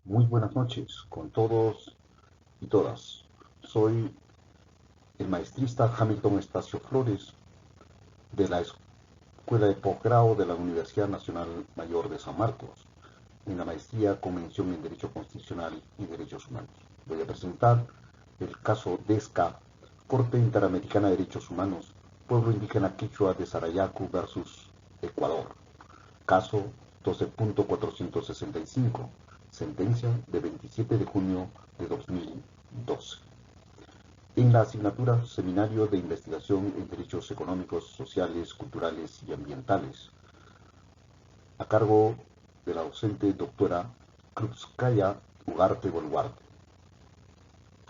Muy buenas noches con todos y todas. Soy el maestrista Hamilton Estacio Flores de la Escuela de Posgrado de la Universidad Nacional Mayor de San Marcos, en la maestría Convención en Derecho Constitucional y Derechos Humanos. Voy a presentar el caso DESCA, Corte Interamericana de Derechos Humanos, Pueblo Indígena Quechua de Sarayaku versus Ecuador. Caso 12.465, sentencia de 27 de junio de 2012. En la asignatura Seminario de Investigación en Derechos Económicos, Sociales, Culturales y Ambientales, a cargo de la docente doctora Krupskaya Ugarte Boluarte.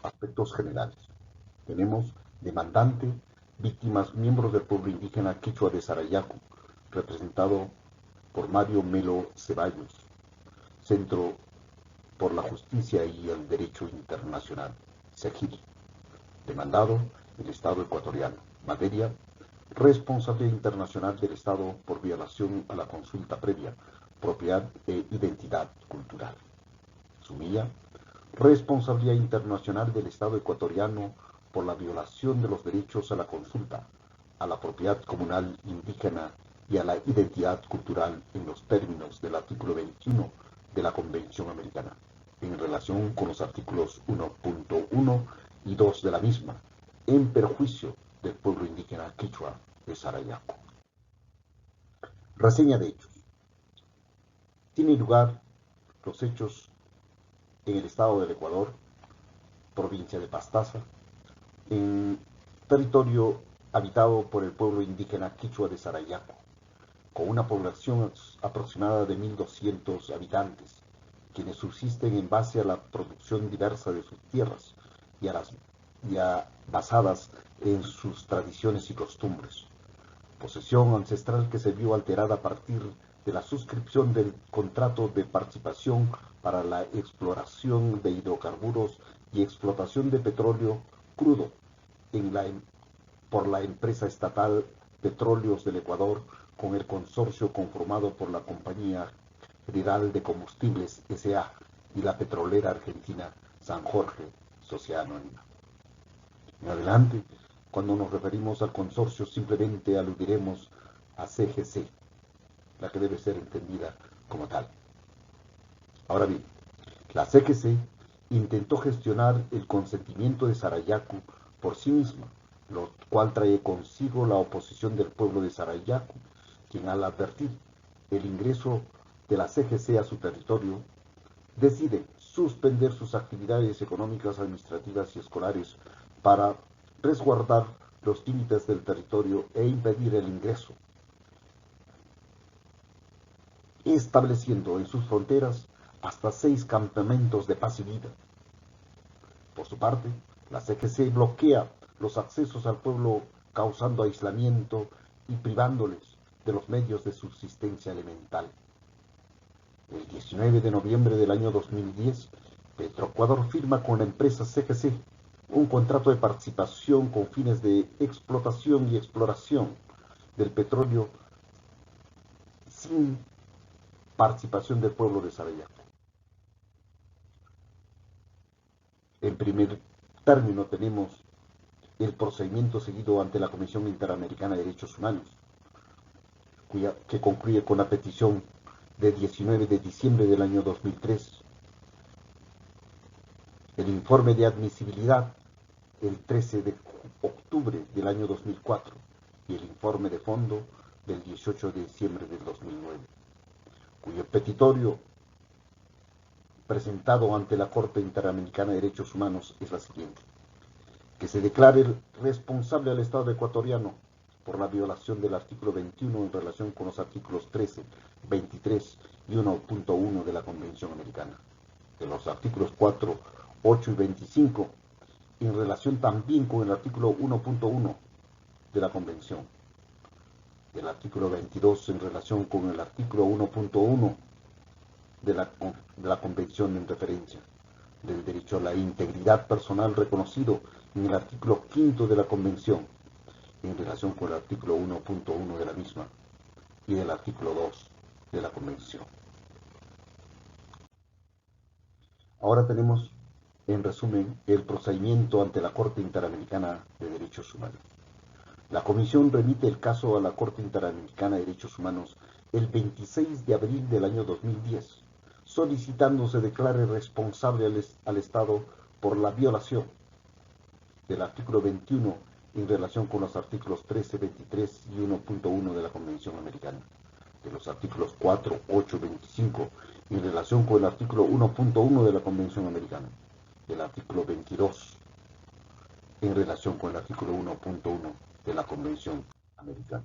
Aspectos generales. Tenemos demandante, víctimas, miembros del pueblo indígena quechua de Sarayaku, representado por Mario Melo Ceballos, Centro por la Justicia y el Derecho Internacional, CEGIL. Demandado, el Estado ecuatoriano. Materia, responsabilidad internacional del Estado por violación a la consulta previa, propiedad e identidad cultural. Sumilla, responsabilidad internacional del Estado ecuatoriano por la violación de los derechos a la consulta, a la propiedad comunal indígena y a la identidad cultural en los términos del artículo 21 de la Convención Americana, en relación con los artículos 1.1 y 2 de la misma, en perjuicio del pueblo indígena quichua de Sarayaco. Reseña de hechos. Tiene lugar los hechos en el estado del Ecuador, provincia de Pastaza, en territorio habitado por el pueblo indígena quichua de Sarayaco, con una población aproximada de 1.200 habitantes, quienes subsisten en base a la producción diversa de sus tierras y basadas en sus tradiciones y costumbres. Posesión ancestral que se vio alterada a partir de la suscripción del contrato de participación para la exploración de hidrocarburos y explotación de petróleo crudo en la, por la empresa estatal Petróleos del Ecuador con el consorcio conformado por la Compañía General de Combustibles S.A. y la petrolera argentina San Jorge, Sociedad Anónima. En adelante, cuando nos referimos al consorcio, simplemente aludiremos a CGC, la que debe ser entendida como tal. Ahora bien, la CGC intentó gestionar el consentimiento de Sarayaku por sí misma, lo cual trae consigo la oposición del pueblo de Sarayaku, quien al advertir el ingreso de la CGC a su territorio, decide suspender sus actividades económicas, administrativas y escolares para resguardar los límites del territorio e impedir el ingreso, estableciendo en sus fronteras hasta 6 campamentos de paz y vida. Por su parte, la CGC bloquea los accesos al pueblo causando aislamiento y privándoles de los medios de subsistencia elemental. El 19 de noviembre del año 2010, Petroecuador firma con la empresa CGC un contrato de participación con fines de explotación y exploración del petróleo sin participación del pueblo de Sarayaco. En primer término tenemos el procedimiento seguido ante la Comisión Interamericana de Derechos Humanos, que concluye con la petición de 19 de diciembre del año 2003, el informe de admisibilidad el 13 de octubre del año 2004 y el informe de fondo del 18 de diciembre del 2009, cuyo petitorio presentado ante la Corte Interamericana de Derechos Humanos es la siguiente: que se declare responsable al Estado ecuatoriano por la violación del artículo 21 en relación con los artículos 13, 23 y 1.1 de la Convención Americana, de los artículos 4, 8 y 25 en relación también con el artículo 1.1 de la Convención, del artículo 22 en relación con el artículo 1.1 de la Convención en referencia, del derecho a la integridad personal reconocido en el artículo 5 de la Convención, en relación con el artículo 1.1 de la misma y del artículo 2 de la Convención. Ahora tenemos, en resumen, el procedimiento ante la Corte Interamericana de Derechos Humanos. La Comisión remite el caso a la Corte Interamericana de Derechos Humanos el 26 de abril del año 2010, solicitando se declare responsable al Estado por la violación del artículo 21 en relación con los artículos 13, 23 y 1.1 de la Convención Americana, de los artículos 4, 8, 25 en relación con el artículo 1.1 de la Convención Americana, del artículo 22 en relación con el artículo 1.1 de la Convención Americana.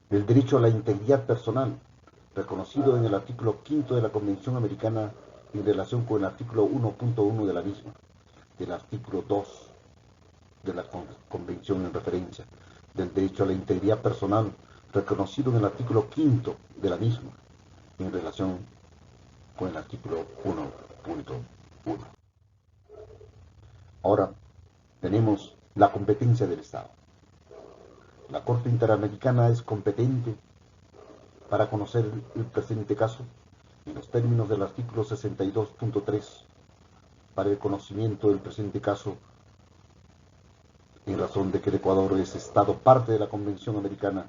Del derecho a la integridad personal, reconocido en el artículo 5 de la Convención Americana en relación con el artículo 1.1 de la misma, del artículo 2 de la Convención en referencia, del derecho a la integridad personal, reconocido en el artículo 5 de la misma, en relación con el artículo 1.1. Ahora tenemos la competencia del Estado. La Corte Interamericana es competente para conocer el presente caso en los términos del artículo 62.3 para el conocimiento del presente caso en razón de que el Ecuador es Estado parte de la Convención Americana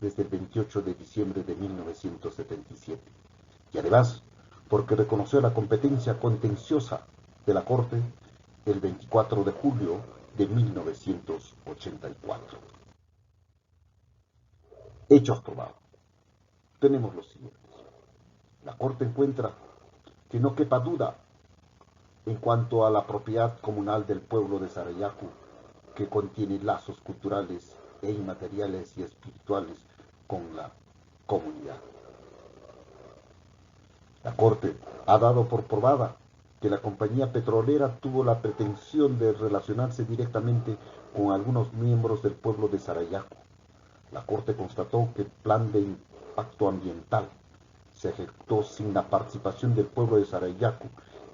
desde el 28 de diciembre de 1977 y además porque reconoció la competencia contenciosa de la Corte el 24 de julio de 1984. Hechos probados. Tenemos los siguientes. La Corte encuentra que no quepa duda en cuanto a la propiedad comunal del pueblo de Sarayaku, que contiene lazos culturales e inmateriales y espirituales con la comunidad. La Corte ha dado por probada que la compañía petrolera tuvo la pretensión de relacionarse directamente con algunos miembros del pueblo de Sarayaku. La Corte constató que el plan de impacto ambiental se ejecutó sin la participación del pueblo de Sarayaku,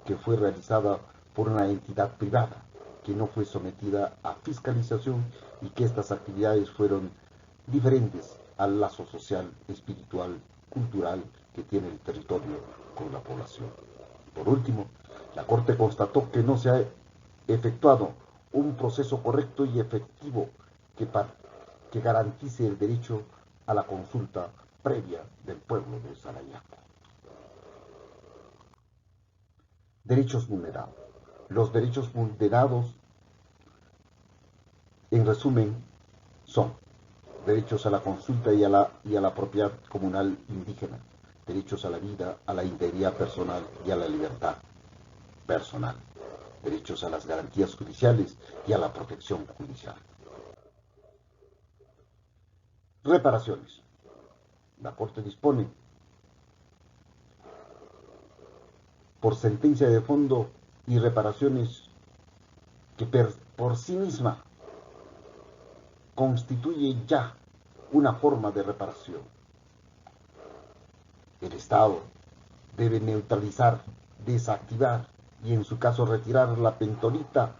que fue realizada por una entidad privada, que no fue sometida a fiscalización y que estas actividades fueron diferentes al lazo social, espiritual, cultural que tiene el territorio con la población. Por último, la Corte constató que no se ha efectuado un proceso correcto y efectivo que garantice el derecho a la consulta previa del pueblo de Sarayaku. Derechos vulnerados. Los derechos vulnerados, en resumen, son derechos a la consulta y a la propiedad comunal indígena, derechos a la vida, a la integridad personal y a la libertad personal, derechos a las garantías judiciales y a la protección judicial. Reparaciones. La Corte dispone, por sentencia de fondo y reparaciones que por sí misma constituye ya una forma de reparación. El Estado debe neutralizar, desactivar y en su caso retirar la pentonita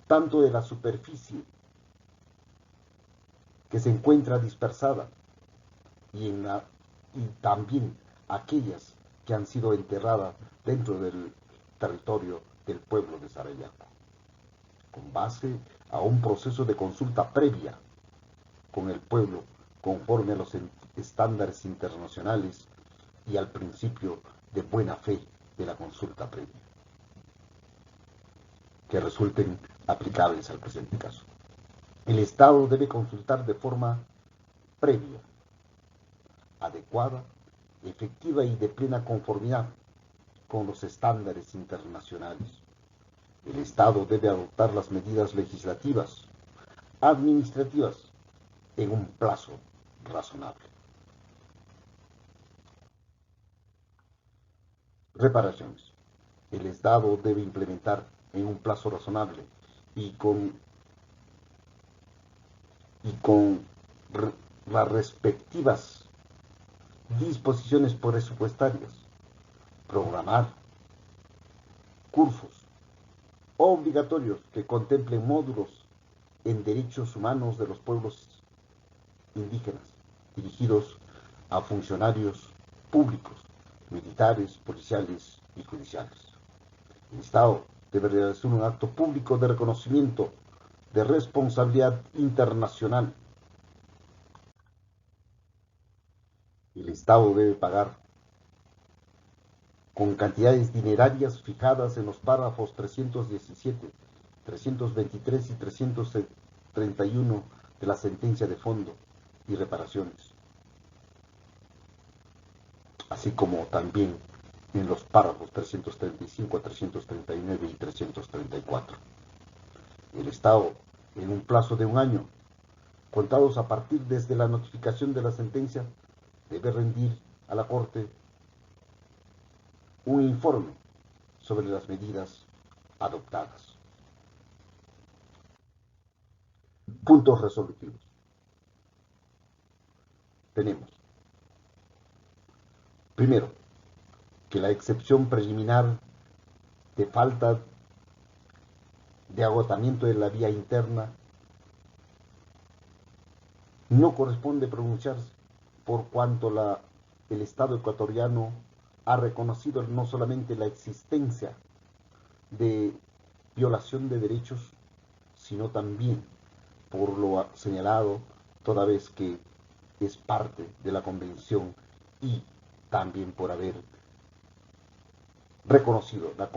tanto de la superficie que se encuentra dispersada y también aquellas que han sido enterradas dentro del territorio del pueblo de Sarayaku, con base a un proceso de consulta previa con el pueblo conforme a los estándares internacionales y al principio de buena fe de la consulta previa, que resulten aplicables al presente caso. El Estado debe consultar de forma previa, adecuada, efectiva y de plena conformidad con los estándares internacionales. El Estado debe adoptar las medidas legislativas, administrativas, en un plazo razonable. Reparaciones. El Estado debe implementar en un plazo razonable y con las respectivas disposiciones presupuestarias, programar cursos obligatorios que contemplen módulos en derechos humanos de los pueblos indígenas, dirigidos a funcionarios públicos, militares, policiales y judiciales. El Estado debe realizar un acto público de reconocimiento de responsabilidad internacional. El Estado debe pagar con cantidades dinerarias fijadas en los párrafos 317, 323 y 331 de la sentencia de fondo y reparaciones, así como también en los párrafos 335 a 339 y 334. El Estado, en un plazo de un año, contados a partir desde la notificación de la sentencia, debe rendir a la Corte un informe sobre las medidas adoptadas. Puntos resolutivos. Tenemos, primero, que la excepción preliminar de falta de agotamiento de la vía interna no corresponde pronunciarse por cuanto el Estado ecuatoriano ha reconocido no solamente la existencia de violación de derechos, sino también por lo señalado, toda vez que es parte de la Convención y también por haber reconocido la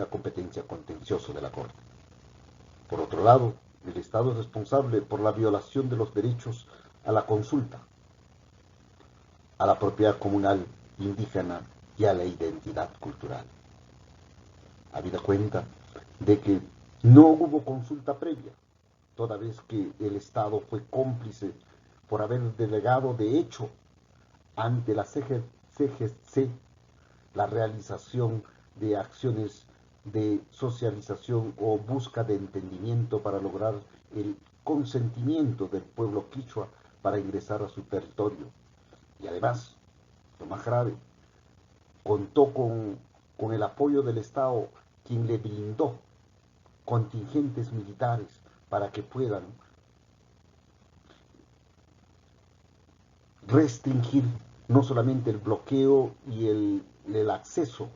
competencia contenciosa de la Corte. Por otro lado, el Estado es responsable por la violación de los derechos a la consulta, a la propiedad comunal indígena y a la identidad cultural. Habida cuenta de que no hubo consulta previa, toda vez que el Estado fue cómplice por haber delegado de hecho ante la CGC la realización de acciones de socialización o busca de entendimiento para lograr el consentimiento del pueblo quichua para ingresar a su territorio. Y además, lo más grave, contó con el apoyo del Estado, quien le brindó contingentes militares para que puedan restringir no solamente el bloqueo y el acceso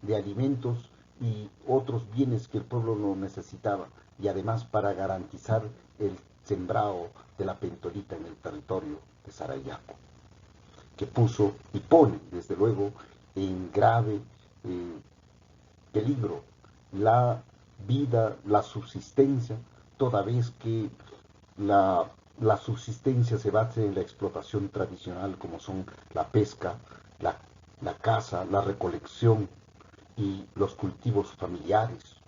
de alimentos y otros bienes que el pueblo no necesitaba, y además para garantizar el sembrado de la pentolita en el territorio de Sarayaco, que puso y pone, desde luego, en grave peligro la vida, la subsistencia, toda vez que la subsistencia se basa en la explotación tradicional, como son la pesca, la caza, la recolección y los cultivos familiares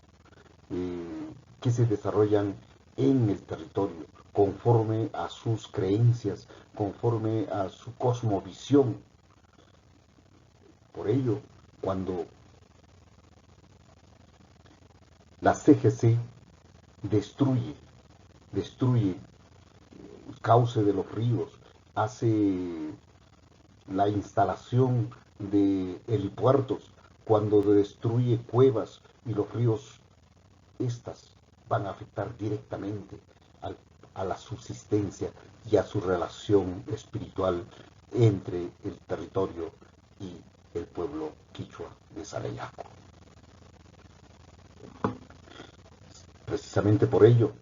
que se desarrollan en el territorio, conforme a sus creencias, conforme a su cosmovisión. Por ello, cuando la CGC destruye el cauce de los ríos, hace la instalación de helipuertos, cuando destruye cuevas y los ríos, estas van a afectar directamente a la subsistencia y a su relación espiritual entre el territorio y el pueblo quichua de Sarayaco. Precisamente por ello,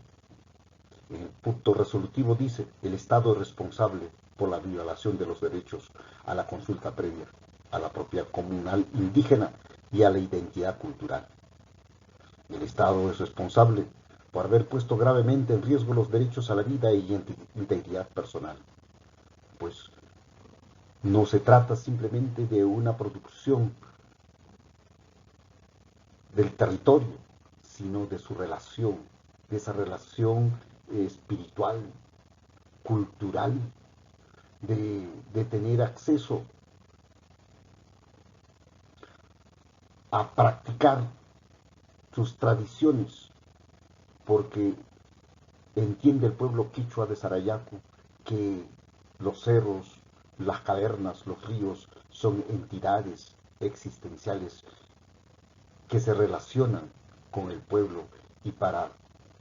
el punto resolutivo dice: el Estado es responsable por la violación de los derechos a la consulta previa, a la propiedad comunal indígena y a la identidad cultural. El Estado es responsable por haber puesto gravemente en riesgo los derechos a la vida y integridad personal, pues no se trata simplemente de una producción del territorio, sino de su relación, de esa relación espiritual, cultural, de tener acceso a practicar sus tradiciones, porque entiende el pueblo quichua de Sarayaco que los cerros, las cavernas, los ríos son entidades existenciales que se relacionan con el pueblo y para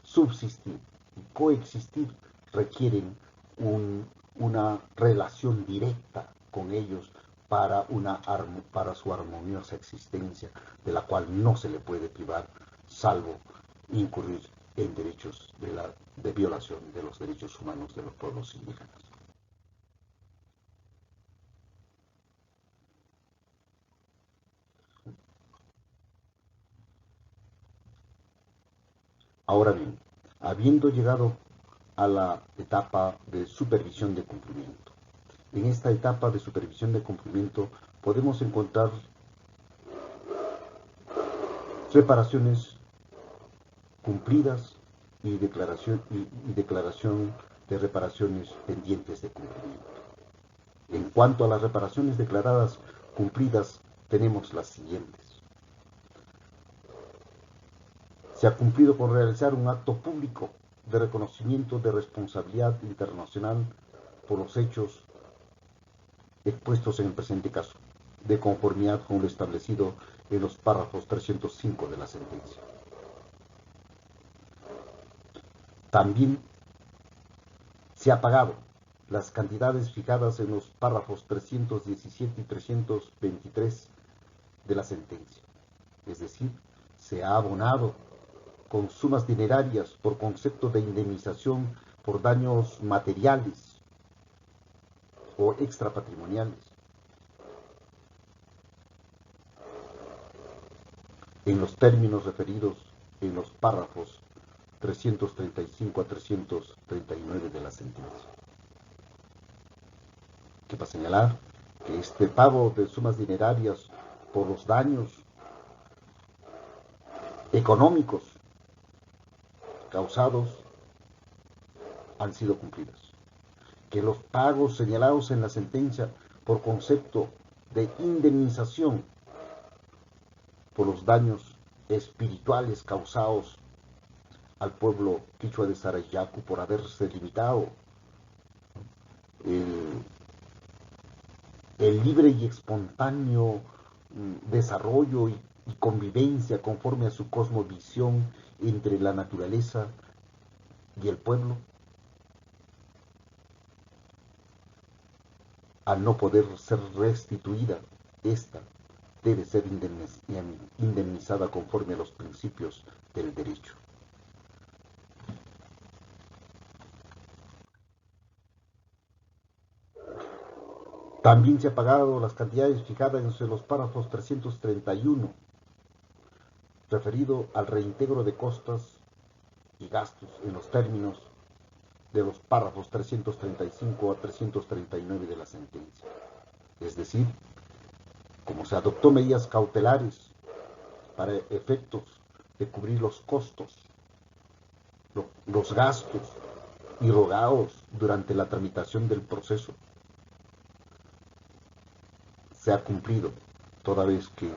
subsistir y coexistir requieren una relación directa con ellos, para su armoniosa existencia, de la cual no se le puede privar, salvo incurrir en delitos de violación de los derechos humanos de los pueblos indígenas. Ahora bien, habiendo llegado a la etapa de supervisión de cumplimiento, en esta etapa de supervisión de cumplimiento podemos encontrar reparaciones cumplidas y declaración de reparaciones pendientes de cumplimiento. En cuanto a las reparaciones declaradas cumplidas, tenemos las siguientes. Se ha cumplido con realizar un acto público de reconocimiento de responsabilidad internacional por los hechos expuestos en el presente caso, de conformidad con lo establecido en los párrafos 305 de la sentencia. También se ha pagado las cantidades fijadas en los párrafos 317 y 323 de la sentencia, es decir, se ha abonado con sumas dinerarias por concepto de indemnización por daños materiales o extrapatrimoniales en los términos referidos en los párrafos 335 a 339 de la sentencia. Que para señalar que este pago de sumas dinerarias por los daños económicos causados han sido cumplidos. Que los pagos señalados en la sentencia por concepto de indemnización por los daños espirituales causados al pueblo quichua de Sarayaku por haberse limitado el libre y espontáneo desarrollo y convivencia conforme a su cosmovisión entre la naturaleza y el pueblo, al no poder ser restituida, esta debe ser indemnizada conforme a los principios del derecho. También se han pagado las cantidades fijadas en los párrafos 331, referido al reintegro de costas y gastos en los términos de los párrafos 335 a 339 de la sentencia. Es decir, como se adoptó medidas cautelares para efectos de cubrir los costos, los gastos irrogados durante la tramitación del proceso, se ha cumplido, toda vez que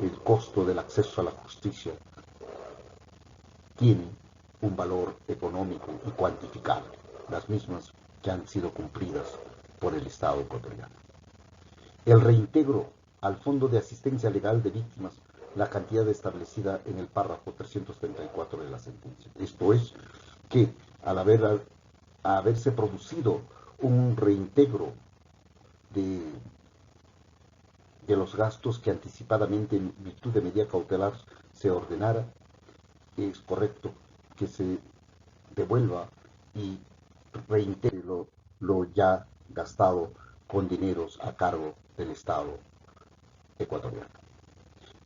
el costo del acceso a la justicia tiene un valor económico y cuantificable, las mismas que han sido cumplidas por el Estado ecuatoriano. El reintegro al Fondo de Asistencia Legal de Víctimas, la cantidad establecida en el párrafo 334 de la sentencia. Esto es, que al haberse producido un reintegro de los gastos que anticipadamente en virtud de medida cautelar se ordenara, es correcto que se devuelva y reintegre lo ya gastado con dineros a cargo del Estado ecuatoriano.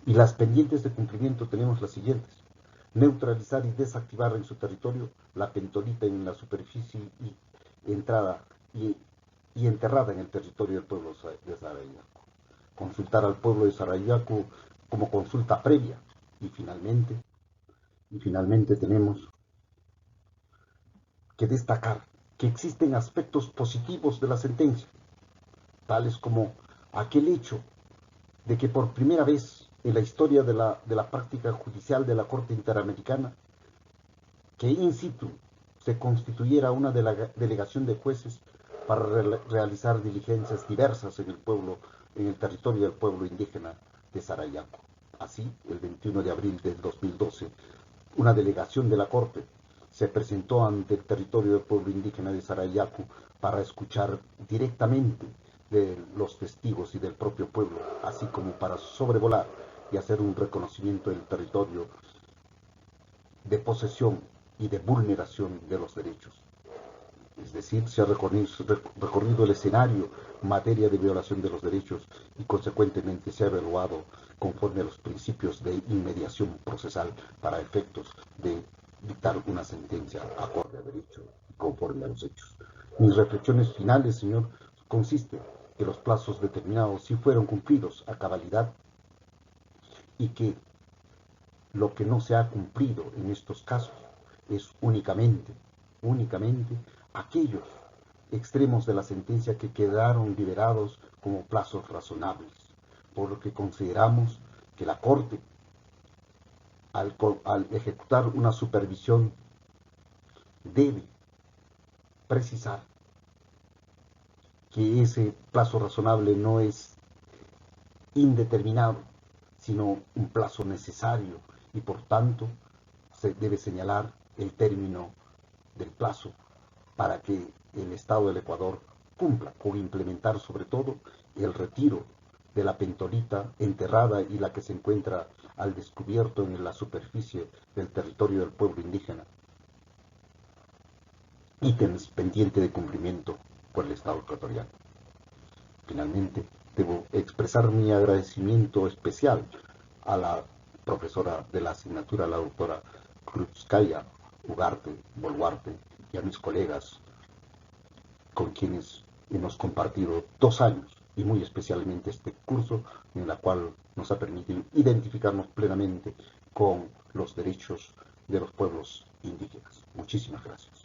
Y las pendientes de cumplimiento tenemos las siguientes: neutralizar y desactivar en su territorio la pentolita en la superficie y entrada y enterrada en el territorio del pueblo de Sarayaku. Consultar al pueblo de Sarayaku como consulta previa. Y finalmente tenemos que destacar que existen aspectos positivos de la sentencia, tales como aquel hecho de que por primera vez en la historia de la práctica judicial de la Corte Interamericana, que in situ se constituyera una delegación de jueces para realizar diligencias diversas en el territorio del pueblo indígena de Sarayaku. Así, el 21 de abril del 2012, una delegación de la Corte se presentó ante el territorio del pueblo indígena de Sarayaku para escuchar directamente de los testigos y del propio pueblo, así como para sobrevolar y hacer un reconocimiento del territorio de posesión y de vulneración de los derechos. Es decir, se ha recorrido el escenario en materia de violación de los derechos y consecuentemente se ha evaluado conforme a los principios de inmediación procesal para efectos de dictar una sentencia acorde a derecho y conforme a los hechos. Mis reflexiones finales, señor, consisten que los plazos determinados sí fueron cumplidos a cabalidad y que lo que no se ha cumplido en estos casos es únicamente aquellos extremos de la sentencia que quedaron liberados como plazos razonables, por lo que consideramos que la Corte, al ejecutar una supervisión, debe precisar que ese plazo razonable no es indeterminado, sino un plazo necesario y por tanto se debe señalar el término del plazo para que el Estado del Ecuador cumpla con implementar sobre todo el retiro de la pentolita enterrada y la que se encuentra al descubierto en la superficie del territorio del pueblo indígena, ítems pendiente de cumplimiento por el Estado ecuatoriano. Finalmente, debo expresar mi agradecimiento especial a la profesora de la asignatura, la doctora Krupskaya Ugarte Boluarte, y a mis colegas con quienes hemos compartido 2 años y muy especialmente este curso en el cual nos ha permitido identificarnos plenamente con los derechos de los pueblos indígenas. Muchísimas gracias.